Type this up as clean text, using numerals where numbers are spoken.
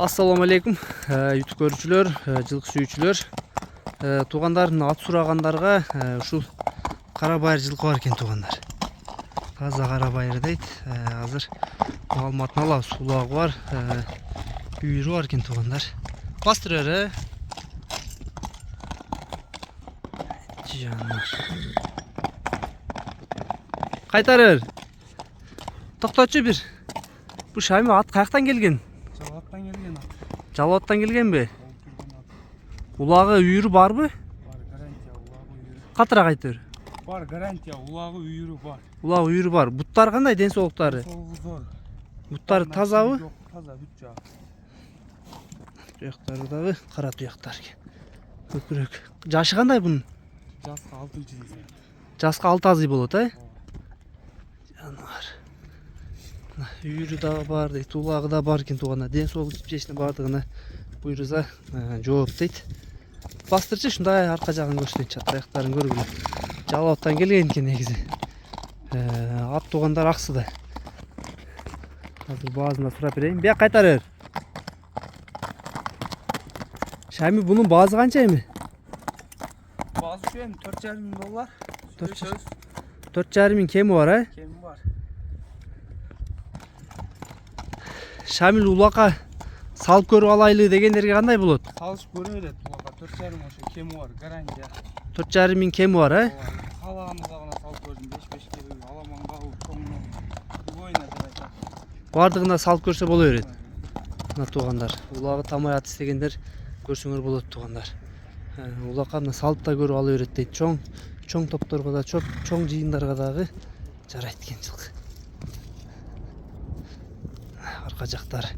Assalamu alaikum YouTube көрүүчүлөр, жылкы сүйүүчүлөр. Туугандардын ат сурагандарга ушул кара байыр жылкы бар экен туугандар. Таза кара байыр дейт. Азыр маалыматын алабыз. Улагы бар, үйүрү бар экен туугандар. Бастырыр, жанар. Кайтарыр. Токточу бир. Бу Шами ат каяктан келген? Жалаттан келген бе? Улагы үйүрү барбы? Бар, гарантия улагы үйүрү. Катыраак айтыр. Бар, гарантия улагы үйүрү бар. Улагы үйүрү бар. Буттары кандай, ден соолуктары? Зор. Буттары тазабы? Жок, таза бүт жагы. Туяктары дагы кара туяктар экен. Көкүрөк. Жашы кандай бунун? Жаска 6-жыл. Жаска 6 азый болот, Жанар. Үйүрү дагы бар дейт, улагы да бар экен туугандар. Ден соолук жипжесине бардыгына буйруза жооп дейт. Бастырчы ушундай арка жагын көрсөтчү, аяктарын көргүлө. Жалалаттан келген экен негизи. Ат туугандар аксыда. Азыр баазына сурап берейин. Бияк кайтарыр. Шами, бунун баазы канча эми? Баазы эми $4,500. 4,5 миң кеми бар, Кеми бар. Шамил улакка салып көрүп алайлы дегендерге кандай болот? Салышып көрө берет улакка 4,5 ошо кеми бар, гарантия. 4,5 миң кеми бар, Калаган улагына салып көрдүм, 5 кеми, аламангабы, тоңно. Бойна деп айтат. Бардыгына салып көрсө боло берет. Мына туугандар, улагы тамай ат истегендер көрсөңөр болот туугандар. Улакка мына салып да көрүп ала берет дейт. Чоң топторго да, чоң жыйындарга дагы жарайт экен жылкы. Арка жактары